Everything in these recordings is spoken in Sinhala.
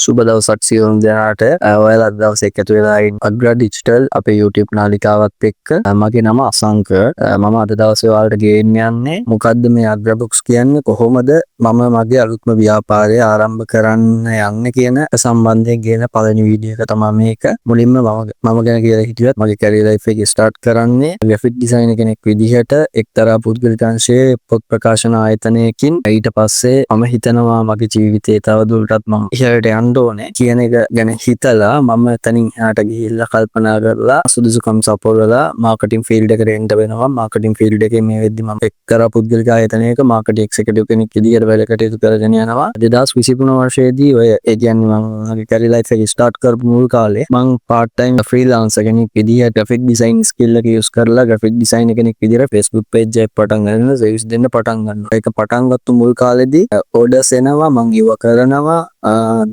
සුබ දවසක් සියලුම දෙනාට. ඔයාලා අද දවසේ එකතු වෙලා ඉන්න අග්‍ර ඩිජිටල් අපේ YouTube නාලිකාවත් එක්ක. මගේ නම අසංක. මම අද දවසේ ඔයාලට ගේන්න යන්නේ මොකද්ද මේ අග්‍ර බොක්ස් කියන්නේ, කොහොමද මම මගේ අලුත්ම ව්‍යාපාරය ආරම්භ කරන්න යන්නේ කියන සම්බන්ධයෙන් ගේන පළවෙනි වීඩියෝ එක තමයි මේක. මුලින්ම මම ගැන කියලා හිටියොත් මගේ කැරියර් ලයිෆ් එක ස්ටාර්ට් කරන්නේ ග්‍රැෆික් ඩිසයිනර් කෙනෙක් විදිහට එක්තරා පුද්ගලිකංශයේ පොත් ප්‍රකාශන ආයතනයකින්. ඊට පස්සේ මම හිතනවා මගේ ජීවිතේ තවදුරටත් මම ඉහළට යන්න ඕනේ කියන එක ගැන හිතලා මම එතනින් එහාට ගිහිල්ලා කල්පනා කරලා සුදුසුකම් සපුරලා මාකටිං ෆීල්ඩ් එකට එන්න වෙනවා. මාකටිං ෆීල්ඩ් එකේ මේ වෙද්දි මම එක්තරා පුද්ගලික ආයතනයක මාකටිං එක්සිකියුටිව් කෙනෙක් විදිහට වැඩ කටයුතු කරගෙන යනවා. 2023 වර්ෂයේදී ඔය ඒ කියන්නේ මම මගේ කැරියර් ලයිෆ් එක ස්ටාර්ට් කරපු මුල් කාලේ මම පාර්ට් ටයිම් ෆ්‍රීලාන්සර් කෙනෙක් විදිහට ග්‍රැෆික් ඩිසයින් ස්කිල් එක යූස් කරලා ග්‍රැෆික් ඩිසයිනර් කෙනෙක් විදිහට Facebook page එකක් පටන් ගන්න සර්විස් දෙන්න පටන් ගන්නවා. ඒක පටන් ගත්ත මුල් කාලේදී ඕඩර්ස් එනවා, මම ඉව කරනවා,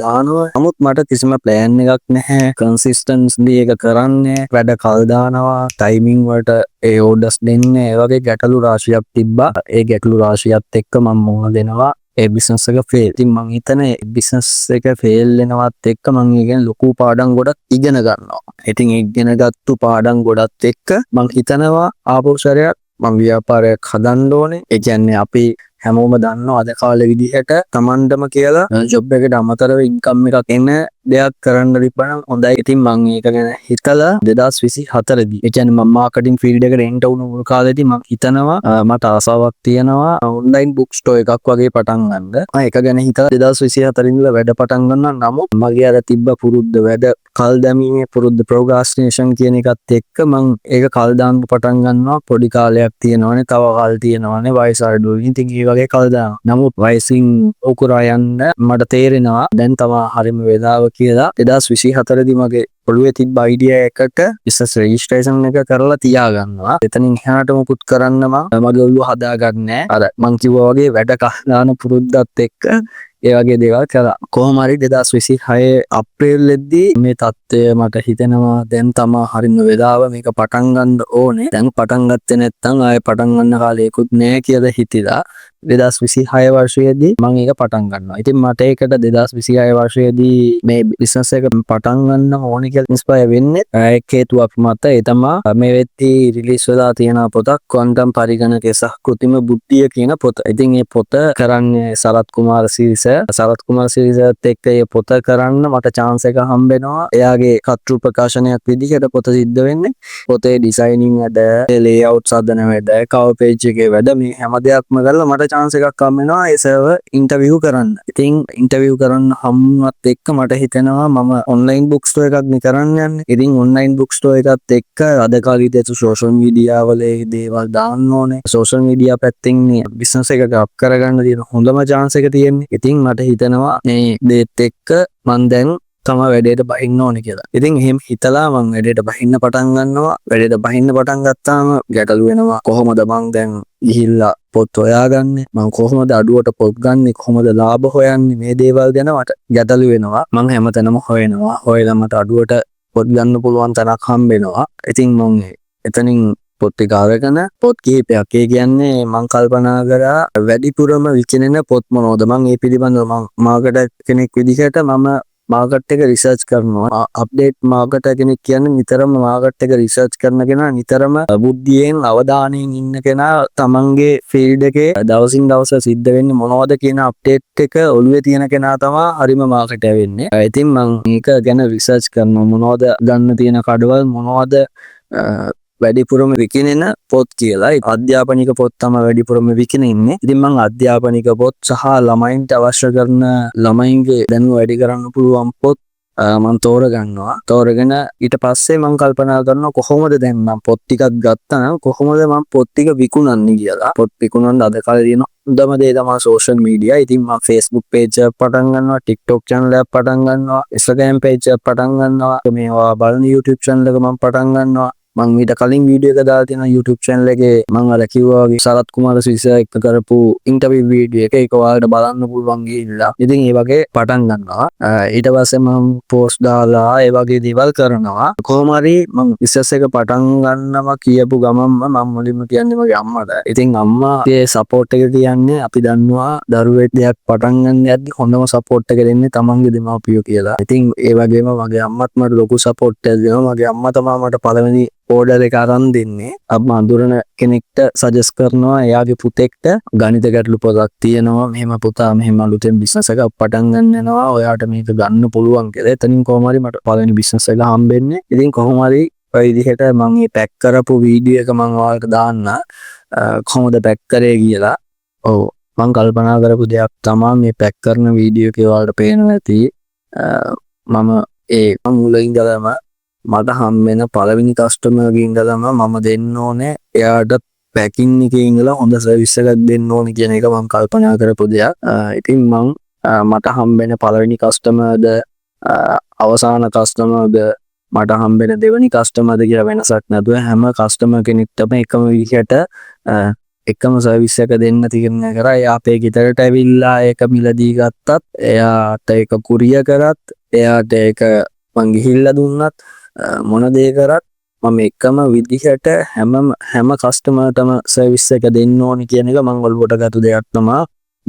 දානවා. නමුත් මට කිසිම ප්ලෑන් එකක් නැහැ. කන්සිස්ටන්ස්ලි එක කරන්නේ, වැඩ කල් දානවා, ටයිමින් වලට ඒ ඕඩර්ස් දෙන්නේ. ඒ වගේ ගැටලු රාශියක් තිබ්බා. ඒ ගැටලු රාශියත් එක්ක මම මුහුණ දෙනවා. ඒ බිස්නස් එක ෆේල්. ඉතින් මං හිතන්නේ බිස්නස් එක ෆේල් වෙනවත් එක්ක මං ඉගෙන ලොකු පාඩම් ගොඩක් ඉගෙන ගන්නවා. ඉතින් ඉගෙනගත්තු පාඩම් ගොඩත් එක්ක මං හිතනවා ආපහු සැරයක් මං ව්‍යාපාරයක් හදන්න ඕනේ. ඒ කියන්නේ අපි හැමෝම දන්නවා අද කාලේ විදිහට තමන්ටම කියලා ජොබ් එකට අමතරව ඉන්කම් එකක් එන දෙයක් කරන්න තිබ්බනම් හොඳයි. ඉතින් මම ඒක ගැන හිතලා 2024 දී ඒ කියන්නේ මම මාකටිං ෆීල්ඩ් එකට එන්ටර් වුණු මුල් කාලේදී මම හිතනවා මට ආසාවක් තියෙනවා ඔන්ලයින් බුක් ස්ටෝර් එකක් වගේ පටන් ගන්න. මම ඒක ගැන හිතලා 2024 ඉඳලා වැඩ පටන් ගන්නවා. නමුත් මගේ අර තිබ්බ පුරුද්ද වැඩ කල් දැමීමේ පුරුද්ද ප්‍රොක්‍රස්ටිනේෂන් කියන එකත් එක්ක මම ඒක කල් දාන්න පටන් ගන්නවා. පොඩි කාලයක් තියෙනවනේ, තව කල් තියෙනවනේ, වයස අඩුයි. ඉතින් ඒ වගේ කල් දානවා. නමුත් වයසින් උකුරා යන්න මට තේරෙනවා දැන් තමයි හරිම වේලාව කියලා. 2024 දී මගේ ඔළුවේ තිබ්බ අයිඩියා එකට බිස්නස් රෙජිස්ට්‍රේෂන් එක කරලා තියාගන්නවා. එතනින් එහාට මොකුත් කරන්න මගේ ඔළුව හදාගන්නේ. අර මං කිව්වා වගේ වැඩ කහදාන පුරුද්දත් එක්ක ඒ වගේ දේවල් කළා. කොහොම හරි 2026 අප්‍රේල්ෙදී මේ தත්ත්වය මට හිතෙනවා දැන් තමයි හරිම වෙලාව මේක පටන් ගන්න ඕනේ. දැන් පටන් ගත්තේ නැත්නම් ආයෙ පටන් ගන්න කාලයකුත් නෑ කියලා හිතිලා 2026 වර්ෂයේදී මම ඒක පටන් ගන්නවා. ඉතින් මට ඒකට 2026 වර්ෂයේදී මේ බිස්නස් එක පටන් ගන්න ඕනේ කියලා ඉන්ස්පයර් වෙන්නේ ඒක හේතුවක් මත. ඒ තමයි මේ වෙද්දී රිලීස් වෙලා තියෙන පොතක් ක්වොන්ටම් පරිගණකයේ සහ කෘත්‍රිම බුද්ධිය කියන පොත. ඉතින් මේ පොත කරන්නේ සරත් කුමාර සිරිස. සරත් කුමාර සිරිසත් එක්ක මේ පොත කරන්න මට chance එක හම්බෙනවා. එයාගේ කතෘ ප්‍රකාශනයක් විදිහට පොත සිද්ධ වෙන්නේ. පොතේ ඩිසයිනින් වැඩ, ලේඅවුට් සදන වැඩ, කවර් පේජ් එකේ වැඩ, මේ හැම දෙයක්ම කරලා මට chance එකක් හම් වෙනවා ඒ සර්වර් ඉන්ටර්විව් කරන්න. ඉතින් ඉන්ටර්විව් කරන්න හම්ුනත් එක්ක මට හිතෙනවා මම ඔන්ලයින් බුක් ස්ටෝර් එකක් නේ කරන්න යන්නේ. ඉතින් ඔන්ලයින් බුක් ස්ටෝර් එකත් එක්ක අද කාලේ තියෙන සෝෂල් මීඩියා වල දේවල් දාන්න ඕනේ. සෝෂල් මීඩියා පැත්තෙන් මේ බිස්නස් එක අප් කරගන්න තියෙන හොඳම chance එක තියෙන්නේ. ඉතින් මට හිතෙනවා මේ දේත් එක්ක මම දැන් තමයි වැඩේට බහින්න ඕනේ කියලා. ඉතින් එහෙම හිතලා මම වැඩේට බහින්න පටන් ගන්නවා. වැඩේට බහින්න පටන් ගත්තාම ගැටලු වෙනවා. කොහොමද මං දැන් ගිහිල්ලා පොත් හොයාගන්නේ? මං කොහොමද අඩුවට පොත් ගන්නෙ? කොහොමද ලාභ හොයන්නේ? මේ දේවල් ගැන මට ගැටලු වෙනවා. මං හැමතැනම හොයනවා. හොයලා මට අඩුවට පොත් ගන්න පුළුවන් තැනක් හම්බෙනවා. ඉතින් මං එතනින් පොත් ටික අරගෙන පොත් කිහිපයක්. ඒ කියන්නේ මං කල්පනා කරා වැඩිපුරම විකිනෙන පොත් මොනවද? මං ඒ පිළිබඳව මං මාකටර් කෙනෙක් විදිහට මම මාකට් එක රිසර්ච් කරනවා. අප්ඩේට් මාකටර් කෙනෙක් කියන්නේ නිතරම මාකට් එක රිසර්ච් කරන කෙනා, නිතරම බුද්ධියෙන් අවධානයෙන් ඉන්න කෙනා, තමන්ගේ ෆීල්ඩ් එකේ දවසින් දවස සිද්ධ වෙන්නේ මොනවද කියන අප්ඩේට් එක ඔළුවේ තියෙන කෙනා තමයි හරිම මාකටර් වෙන්නේ. ඉතින් මම මේක ගැන රිසර්ච් කරනවා. මොනවද ගන්න තියෙන කඩවල්, මොනවද වැඩිපුරම විකිනෙන පොත් කියලා. අධ්‍යාපනික පොත් තමයි වැඩිපුරම විකිනෙන්නේ. ඉතින් මම අධ්‍යාපනික පොත් සහ ළමයින්ට අවශ්‍ය කරන ළමයින්ගේ දැනුම වැඩි කරන්න පුළුවන් පොත් මම තෝරගන්නවා. තෝරගෙන ඊට පස්සේ මම කල්පනා කරනවා කොහොමද දැන් මම පොත් ටිකක් ගත්තා නම් කොහොමද මම පොත් ටික විකුණන්නේ කියලා. පොත් විකුණන්න අද කාලේ තියෙන හොඳම දේ තමයි සෝෂල් මීඩියා. ඉතින් මම Facebook page එකක් පටන් ගන්නවා, TikTok channel එකක් පටන් ගන්නවා, Instagram page එකක් පටන් ගන්නවා, මේවා බලන YouTube channel එක මම පටන් ගන්නවා. මං ඊට කලින් වීඩියෝ එක දාලා තියෙනවා YouTube channel එකේ. මං අර කිව්වා වගේ සරත් කුමාර සිරිසර එක්ක කරපු ඉන්ටර්විව් වීඩියෝ එක. ඒක ඔයාලට බලන්න පුළුවන් ගිහිල්ලා. ඉතින් ඒ වගේ පටන් ගන්නවා. ඊට පස්සේ මං පෝස්ට් දාලා ඒ වගේ දේවල් කරනවා. කොහොම හරි මං බිස්නස් එක පටන් ගන්නවා කියපු ගමන්ම මම මුලින්ම කියන්නේ මගේ අම්මට. ඉතින් අම්මාගේ සපෝට් එක කියන්නේ අපි දන්නවා දරුවෙක් දෙයක් පටන් ගන්න යද්දි හොඳම සපෝට් එක දෙන්නේ තමන්ගේ දෙමාපියෝ කියලා. ඉතින් ඒ වගේම මගේ අම්මත් මට ලොකු සපෝට් එකක් දෙනවා. මගේ අම්මා තමයි මට පළවෙනි ඕඩර් එක අරන් දෙන්නේ. අම්මා අඳුරන කෙනෙක්ට සජෙස්ට් කරනවා එයාගේ පුතෙක්ට ගණිත ගැටලු පොතක් තියෙනවා. මෙහෙම පුතා මෙහෙම අලුතෙන් බිස්නස් එකක් පටන් ගන්න යනවා. ඔයාට මේක ගන්න පුළුවන් කියලා. එතනින් කොහොම හරි මට පළවෙනි බිස්නස් එක හම්බෙන්නේ. ඉතින් කොහොම හරි ඔය විදිහට මම මේ පැක් කරපු වීඩියෝ එක මම ඔයාලට දාන්න කොහොමද පැක් කරේ කියලා. ඔව් මම කල්පනා කරපු දෙයක් තමයි මේ පැක් කරන වීඩියෝ එකේ ඔයාලට පේනවා ඇති. මම මුල ඉඳලම මට හම්බෙන පළවෙනි කස්ටමර් ගෙන් ඉඳලම මම දෙන්න ඕනේ එයාට පැකින් එකේ ඉඳලා හොඳ සර්විස් එකක් දෙන්න ඕනේ කියන එක මම කල්පනා කරපු දෙයක්. ඉතින් මට හම්බෙන පළවෙනි කස්ටමර්ද අවසාන කස්ටමර්ද මට හම්බෙන දෙවෙනි කස්ටමර්ද කියලා වෙනසක් නැතුව හැම කස්ටමර් කෙනෙක්ටම එකම විදිහට එකම සර්විස් එක දෙන්න තීරණය කරා. එයා අපේ ගෙදරට ඇවිල්ලා ඒක මිලදී ගත්තත්, එයාට ඒක කුරිය කරත්, එයාට ඒක මං ගිහිල්ලා දුන්නත්, මොන දේ කරත් මම එකම විදිහට හැම කස්ටමර්ටම සර්විස් එක දෙන්න ඕනි කියන එක මං ඔළුවට ගත්ත දෙයක් තමයි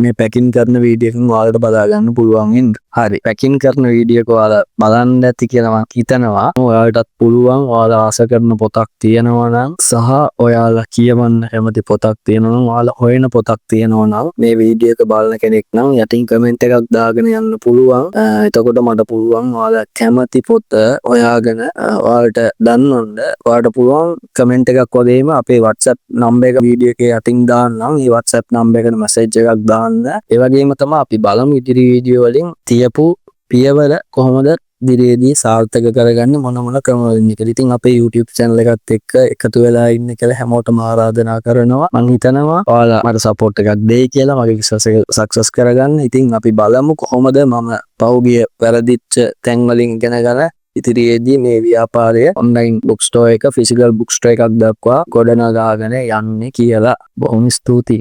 මේ පැකින් කරන වීඩියෝ එකෙන් ඔයාලට බලා ගන්න පුළුවන් වෙන්නේ. හරි. පැකින් කරන වීඩියෝ එක ඔයාලා බලන්න ඇති කියලා මම හිතනවා. ඔයාලටත් පුළුවන් ඔයාලා ආස කරන පොතක් තියෙනවා නම් සහ ඔයාලා කියවන්න කැමති පොතක් තියෙනවා නම් ඔයාලා හොයන පොතක් තියෙනවා නම් මේ වීඩියෝ එක බලන කෙනෙක් නම් යටින් කමෙන්ට් එකක් දාගෙන යන්න පුළුවන්. එතකොට මට පුළුවන් ඔයාලා කැමති පොත හොයාගෙන ඔයාලට දන්වන්න. ඔයාලට පුළුවන් කමෙන්ට් එකක් වගේම අපේ WhatsApp නම්බර් එක වීඩියෝ එකේ යටින් දාන්නම්. ඒ WhatsApp නම්බර් එකට මැසේජ් එකක් දාන්න. ඒ වගේම තමයි අපි බලමු ඉදිරි වීඩියෝ වලින් තියපු පියවර කොහොමද දිරියේදී සාර්ථක කරගන්නේ මොන ක්‍රම වලින් කියලා. ඉතින් අපේ YouTube channel එකත් එක්ක එකතු වෙලා ඉන්න කියලා හැමෝටම ආරාධනා කරනවා. මම හිතනවා ඔයාලා මට support එකක් දෙයි කියලා මගේ business එක success කරගන්න. ඉතින් අපි බලමු කොහොමද මම පෞගිය වැරදිච්ච තැන් වලින් ඉගෙනගෙන ඉදිරියේදී මේ ව්‍යාපාරය online bookstore එක physical bookstore එකක් දක්වා ගොඩනගාගෙන යන්නේ කියලා. බොහොම ස්තුතියි.